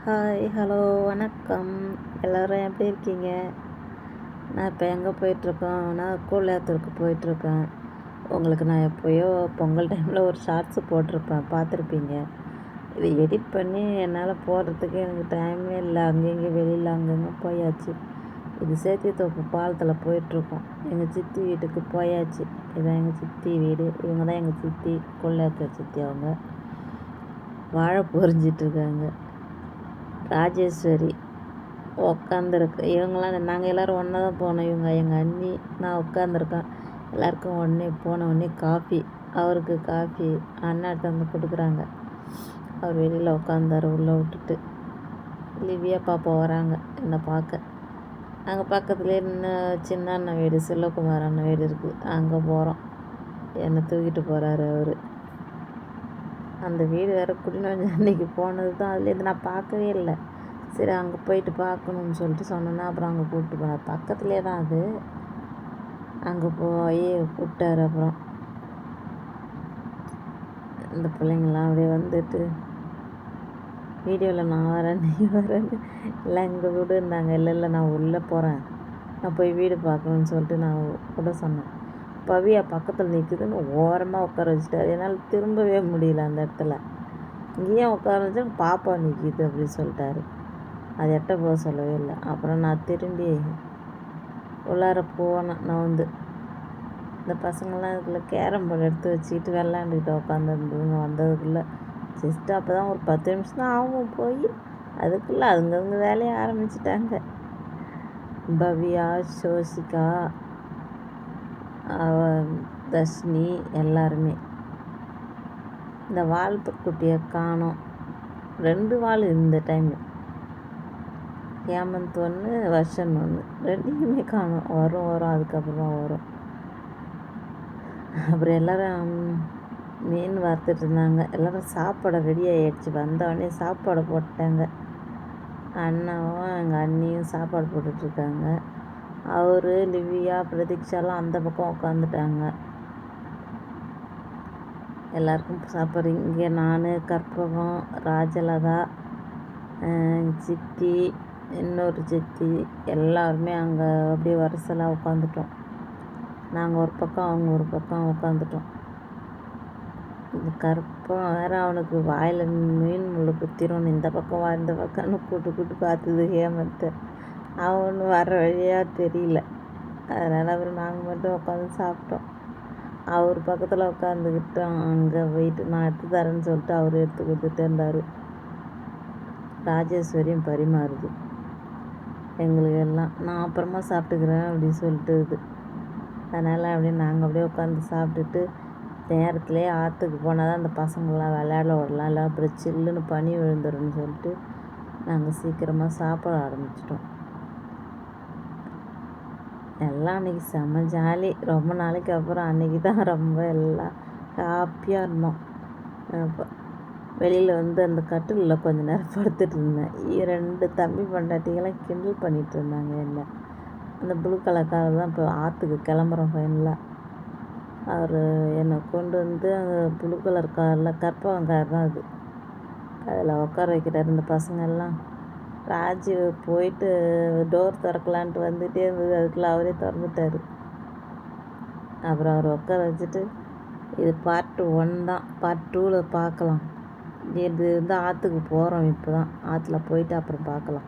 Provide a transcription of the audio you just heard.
Hi, hello, வணக்கம். எல்லோரும் எப்படி இருக்கீங்க? நான் இப்போ எங்கே போயிட்டுருக்கோன்னா, கூழாத்தூருக்கு போயிட்டுருக்கேன். உங்களுக்கு நான் எப்போயோ பொங்கல் டைமில் ஒரு ஷார்ட்ஸு போட்டிருப்பேன், பார்த்துருப்பீங்க. இது எடிட் பண்ணி என்னால் போடுறதுக்கு எனக்கு டைமே இல்லை. அங்கங்கே வெளியில் அங்கங்கே போயாச்சு. இது சேத்தித்தோப்பு பாலத்தில் போயிட்டுருக்கோம். எங்கள் சித்தி வீட்டுக்கு போயாச்சு. இதுதான் எங்கள் சித்தி வீடு. இவங்க தான் எங்கள் சித்தி, கூழாத்தூர் சித்தி. அவங்க வாழை பொறிஞ்சிட்ருக்காங்க. ராஜேஸ்வரி உக்காந்துருக்கு. இவங்களாம் நாங்கள் எல்லோரும் ஒன்றா தான் போனோம். இவங்க எங்கள் அண்ணி, நான் உட்காந்துருக்கேன். எல்லாருக்கும் போன உடனே காஃபி. அவருக்கு காஃபி அண்ணாட்ட வந்து கொடுக்குறாங்க. அவர் வெளியில் உட்காந்தார் உள்ளே விட்டுட்டு. லிவியா பாப்பா வராங்க என்னை பார்க்க. அங்கே பக்கத்துலேயே இன்னும் சின்ன அண்ணன் வீடு, செல்வகுமார் அண்ணன் வீடு இருக்குது. அங்கே போகிறோம். என்னை தூக்கிட்டு போகிறாரு அவர். அந்த வீடு வேறு குடிநோஞ்சு அன்றைக்கி போனது தான். அதுலேருந்து நான் பார்க்கவே இல்லை. சரி, அங்கே போயிட்டு பார்க்கணுன்னு சொல்லிட்டு சொன்னேன்னா அப்புறம் அங்கே கூப்பிட்டு போனார். பக்கத்துலேயே தான் அது. அங்கே போய் கூப்பிட்டாரு. அப்புறம் இந்த பிள்ளைங்கள்லாம் அப்படியே வந்துட்டு வீடியோவில் நான் வரேன், நீ வரேன்னு இல்லை இங்கே விடுன்னாங்க. இல்லை நான் உள்ளே போகிறேன், நான் போய் வீடு பார்க்கணுன்னு சொல்லிட்டு நான் கூட சொன்னேன். பவியா பக்கத்தில் நிற்குதுன்னு ஓரமாக உட்கார வச்சுட்டாரு. என்னால் திரும்பவே முடியல அந்த இடத்துல. இங்கேயே உட்கார வச்சா பாப்பா நிற்கிது அப்படின்னு சொல்லிட்டாரு. அது எட்ட போக சொல்லவே இல்லை. அப்புறம் நான் திரும்பி உள்ளார போனேன். நான் இந்த பசங்கள்லாம் இதுக்குள்ளே கேரம் போர்டு எடுத்து வச்சுக்கிட்டு விளாண்டுக்கிட்டு உட்காந்துருந்ததுங்க. வந்ததுக்குள்ளே ஜஸ்ட்டு அப்போ தான் ஒரு 10 நிமிஷம் தான் ஆகும் போய். அதுக்குள்ளே அதுங்க வேலையை ஆரம்பிச்சிட்டாங்க. பவ்யா, சோசிகா, தர்ஷினி எல்லாருமே. இந்த குட்டியை காணோம். 2 வால் இந்த டைமு. ஹேமந்த் 1, வர்ஷன் 1, 2யுமே காணோம். வரும் அதுக்கப்புறமா வரும். அப்புறம் எல்லோரும் மீன் வறுத்துட்டு இருந்தாங்க. எல்லோரும் சாப்பாடை ரெடி ஆகிடுச்சு. வந்தவொடனே சாப்பாடை போட்டாங்க. அண்ணாவும் எங்கள் அண்ணியும் சாப்பாடு போட்டுட்ருக்காங்க. அவர், லிவியா, பிரதீக்ஷாலாம் அந்த பக்கம் உட்காந்துட்டாங்க. எல்லாருக்கும் சாப்பாடு. இங்கே நான், கற்பகம், ராஜலதா, சித்தி, இன்னொரு சித்தி எல்லாருமே அங்கே அப்படியே வரிசலாக உட்காந்துட்டோம். நாங்கள் ஒரு பக்கம், அவங்க ஒரு பக்கம் உட்காந்துட்டோம். இந்த கற்பகம் வேறு அவனுக்கு வாயில் மீன் முள்ளு குத்திரும். இந்த பக்கம் இந்த பக்கம்னு கூட்டு பார்த்தது ஹேமந்தை. அவனு வர வழியாக தெரியல. அதனால் அப்புறம் நாங்கள் மட்டும் உட்காந்து சாப்பிட்டோம். அவர் பக்கத்தில் உட்காந்துக்கிட்டோம். அங்கே போயிட்டு நான் எடுத்து தரேன்னு சொல்லிட்டு அவர் எடுத்து கொடுத்துட்டே இருந்தார். ராஜேஸ்வரியும் பரிமாறுது எங்களுக்கு எல்லாம். நான் அப்புறமா சாப்பிட்டுக்கிறேன் அப்படின்னு சொல்லிட்டு இது. அதனால் அப்படியே நாங்கள் அப்படியே உட்காந்து சாப்பிட்டுட்டு நேரத்துலேயே ஆற்றுக்கு போனால் தான் அந்த பசங்களாம் விளையாட விடலாம். இல்லை அப்புறம் சில்லுன்னு பனி விழுந்துருன்னு சொல்லிட்டு நாங்கள் சீக்கிரமாக சாப்பிட ஆரம்பிச்சிட்டோம். எல்லாம் அன்றைக்கி செம்ம ஜாலி. ரொம்ப நாளைக்கு அப்புறம் அன்றைக்கி தான் ரொம்ப எல்லாம் ஹாப்பியாக இருந்தோம். வெளியில் அந்த கட்டிலில் கொஞ்ச நேரம் படுத்துட்டு இருந்தேன். 2 தம்பி பொண்டாட்டிகளாம் கிண்டல் பண்ணிகிட்டு இருந்தாங்க என்ன. அந்த ப்ளூ கலர் கார் தான் இப்போ ஆற்றுக்கு கிளம்புறோம் ஃபைனலாக. அவர் என்னை கொண்டு அந்த ப்ளூ கலர் காரில், கற்பகம் கார் தான் அது, அதில் உட்கார வைக்கிறார். இந்த பசங்கள்லாம் ராஜு போயிட்டு டோர் திறக்கலான்ட்டு வந்துகிட்டே இருந்தது. அதுக்குள்ளே அவரே திறந்துட்டார். அப்புறம் அவர் உட்கார வச்சுட்டு இது பார்ட் 1 தான், பார்ட் 2ல் பார்க்கலாம். இது ஆற்றுக்கு போகிறோம். இப்போ தான் ஆற்றுல போயிட்டு அப்புறம் பார்க்கலாம்.